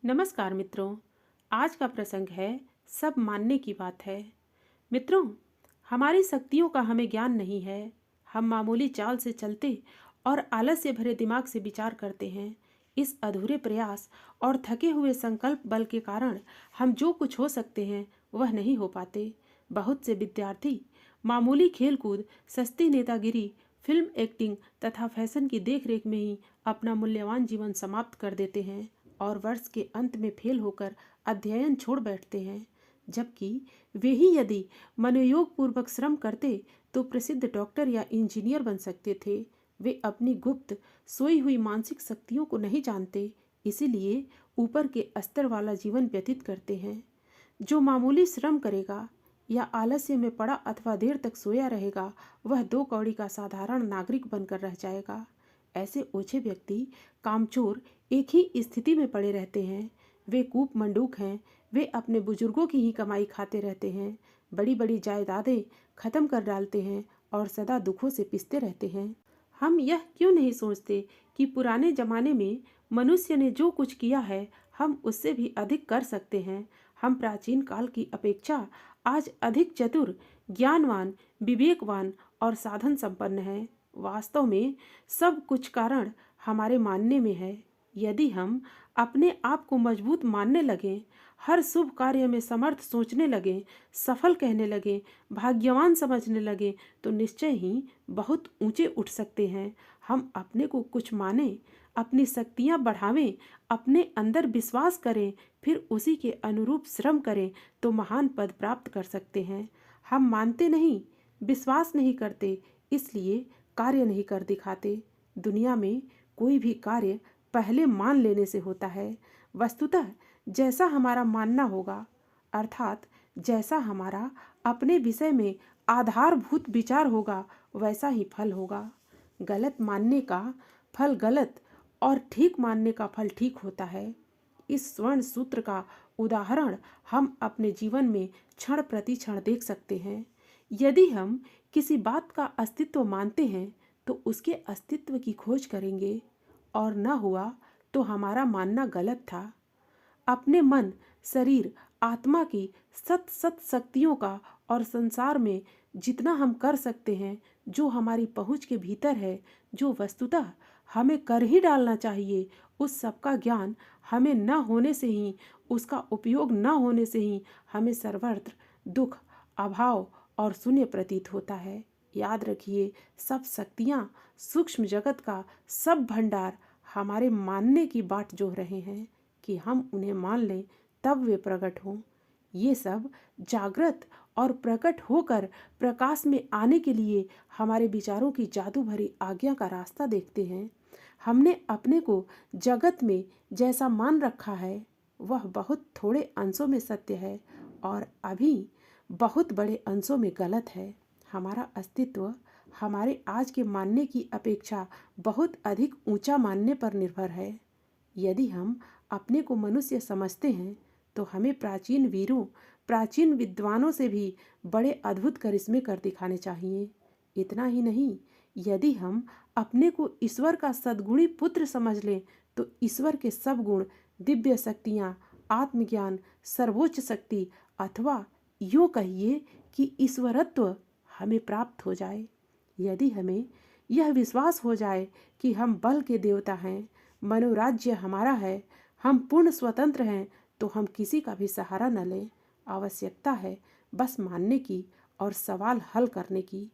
नमस्कार मित्रों। आज का प्रसंग है सब मानने की बात है। मित्रों, हमारी शक्तियों का हमें ज्ञान नहीं है। हम मामूली चाल से चलते और आलस्य भरे दिमाग से विचार करते हैं। इस अधूरे प्रयास और थके हुए संकल्प बल के कारण हम जो कुछ हो सकते हैं वह नहीं हो पाते। बहुत से विद्यार्थी मामूली खेलकूद, सस्ती नेतागिरी, फिल्म एक्टिंग तथा फैशन की देखरेख में ही अपना मूल्यवान जीवन समाप्त कर देते हैं और वर्ष के अंत में फेल होकर अध्ययन छोड़ बैठते हैं। जबकि वे ही यदि मनोयोग पूर्वक श्रम करते तो प्रसिद्ध डॉक्टर या इंजीनियर बन सकते थे। वे अपनी गुप्त सोई हुई मानसिक शक्तियों को नहीं जानते, इसीलिए ऊपर के स्तर वाला जीवन व्यतीत करते हैं। जो मामूली श्रम करेगा या आलस्य में पड़ा अथवा देर तक सोया रहेगा, वह दो कौड़ी का साधारण नागरिक बनकर रह जाएगा। ऐसे ओछे व्यक्ति कामचोर एक ही स्थिति में पड़े रहते हैं। वे कूप मंडूक हैं। वे अपने बुजुर्गों की ही कमाई खाते रहते हैं, बड़ी बड़ी जायदादें खत्म कर डालते हैं और सदा दुखों से पिसते रहते हैं। हम यह क्यों नहीं सोचते कि पुराने जमाने में मनुष्य ने जो कुछ किया है हम उससे भी अधिक कर सकते हैं। हम प्राचीन काल की अपेक्षा आज अधिक चतुर, ज्ञानवान, विवेकवान और साधन संपन्न हैं। वास्तव में सब कुछ कारण हमारे मानने में है। यदि हम अपने आप को मजबूत मानने लगें, हर शुभ कार्य में समर्थ सोचने लगें, सफल कहने लगें, भाग्यवान समझने लगें, तो निश्चय ही बहुत ऊंचे उठ सकते हैं। हम अपने को कुछ माने, अपनी शक्तियां बढ़ावें, अपने अंदर विश्वास करें, फिर उसी के अनुरूप श्रम करें तो महान पद प्राप्त कर सकते हैं। हम मानते नहीं, विश्वास नहीं करते, इसलिए कार्य नहीं कर दिखाते। दुनिया में कोई भी कार्य पहले मान लेने से होता है। वस्तुतः जैसा हमारा मानना होगा, अर्थात जैसा हमारा अपने विषय में आधारभूत विचार होगा, वैसा ही फल होगा। गलत मानने का फल गलत और ठीक मानने का फल ठीक होता है। इस स्वर्ण सूत्र का उदाहरण हम अपने जीवन में क्षण प्रति क्षण देख सकते हैं। यदि हम किसी बात का अस्तित्व मानते हैं तो उसके अस्तित्व की खोज करेंगे, और न हुआ तो हमारा मानना गलत था। अपने मन, शरीर, आत्मा की सत सत शक्तियों का और संसार में जितना हम कर सकते हैं, जो हमारी पहुंच के भीतर है, जो वस्तुतः हमें कर ही डालना चाहिए, उस सब का ज्ञान हमें न होने से ही, उसका उपयोग न होने से ही हमें सर्वत्र दुख, अभाव और शून्य प्रतीत होता है। याद रखिए, सब शक्तियाँ, सूक्ष्म जगत का सब भंडार हमारे मानने की बाट जोह रहे हैं कि हम उन्हें मान लें, तब वे प्रकट हों। ये सब जागृत और प्रकट होकर प्रकाश में आने के लिए हमारे विचारों की जादू भरी आज्ञा का रास्ता देखते हैं। हमने अपने को जगत में जैसा मान रखा है वह बहुत थोड़े अंशों में सत्य है और अभी बहुत बड़े अंशों में गलत है। हमारा अस्तित्व हमारे आज के मानने की अपेक्षा बहुत अधिक ऊंचा मानने पर निर्भर है। यदि हम अपने को मनुष्य समझते हैं तो हमें प्राचीन वीरों, प्राचीन विद्वानों से भी बड़े अद्भुत करिश्मे कर दिखाने चाहिए। इतना ही नहीं, यदि हम अपने को ईश्वर का सद्गुणी पुत्र समझ लें तो ईश्वर के सब गुण, दिव्य शक्तियाँ, आत्मज्ञान, सर्वोच्च शक्ति अथवा यूँ कहिए कि ईश्वरत्व हमें प्राप्त हो जाए। यदि हमें यह विश्वास हो जाए कि हम बल के देवता हैं, मनोराज्य हमारा है, हम पूर्ण स्वतंत्र हैं, तो हम किसी का भी सहारा न लें। आवश्यकता है बस मानने की और सवाल हल करने की।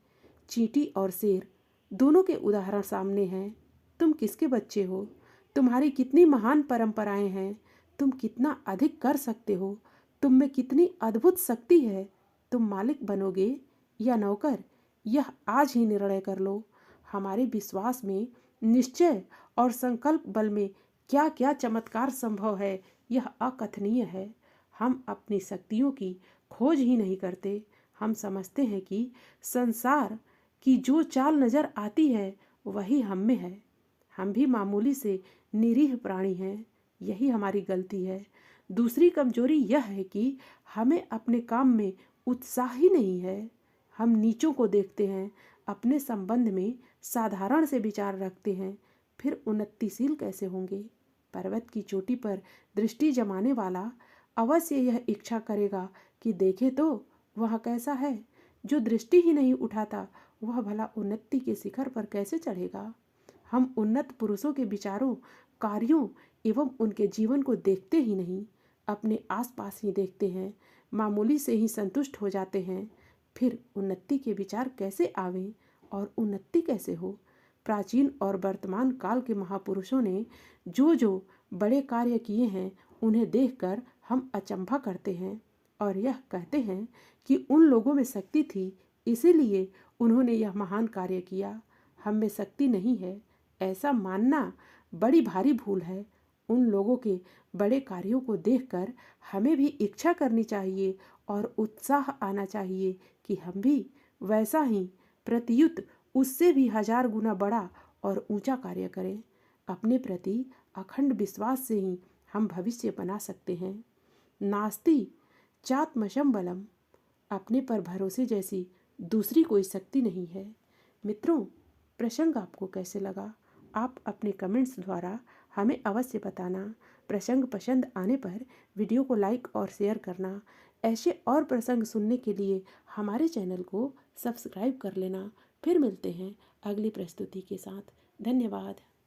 चींटी और शेर दोनों के उदाहरण सामने हैं। तुम किसके बच्चे हो? तुम्हारी कितनी महान परंपराएं हैं? तुम कितना अधिक कर सकते हो? तुम में कितनी अद्भुत शक्ति है? तुम मालिक बनोगे या नौकर, यह आज ही निर्णय कर लो। हमारे विश्वास में, निश्चय और संकल्प बल में क्या क्या चमत्कार संभव है, यह अकथनीय है। हम अपनी शक्तियों की खोज ही नहीं करते। हम समझते हैं कि संसार की जो चाल नजर आती है वही हम में है। हम भी मामूली से निरीह प्राणी हैं, यही हमारी गलती है। दूसरी कमजोरी यह है कि हमें अपने काम में उत्साह ही नहीं है। हम नीचों को देखते हैं, अपने संबंध में साधारण से विचार रखते हैं, फिर उन्नतिशील कैसे होंगे? पर्वत की चोटी पर दृष्टि जमाने वाला अवश्य यह इच्छा करेगा कि देखे तो वह कैसा है। जो दृष्टि ही नहीं उठाता वह भला उन्नति के शिखर पर कैसे चढ़ेगा। हम उन्नत पुरुषों के विचारों, कार्यों एवं उनके जीवन को देखते ही नहीं, अपने आसपास ही देखते हैं, मामूली से ही संतुष्ट हो जाते हैं। फिर उन्नति के विचार कैसे आवें और उन्नति कैसे हो। प्राचीन और वर्तमान काल के महापुरुषों ने जो जो बड़े कार्य किए हैं उन्हें देखकर हम अचंभा करते हैं और यह कहते हैं कि उन लोगों में शक्ति थी, इसीलिए उन्होंने यह महान कार्य किया। हम में शक्ति नहीं है, ऐसा मानना बड़ी भारी भूल है। उन लोगों के बड़े कार्यों को देखकर हमें भी इच्छा करनी चाहिए और उत्साह आना चाहिए कि हम भी वैसा ही प्रत्युत उससे भी 1000 गुना बड़ा और ऊंचा कार्य करें। अपने प्रति अखंड विश्वास से ही हम भविष्य बना सकते हैं। नास्ति चात्मशम बलम, अपने पर भरोसे जैसी दूसरी कोई शक्ति नहीं है। मित्रों, प्रसंग आपको कैसे लगा आप अपने कमेंट्स द्वारा हमें अवश्य बताना। प्रसंग पसंद आने पर वीडियो को लाइक और शेयर करना। ऐसे और प्रसंग सुनने के लिए हमारे चैनल को सब्सक्राइब कर लेना। फिर मिलते हैं अगली प्रस्तुति के साथ। धन्यवाद।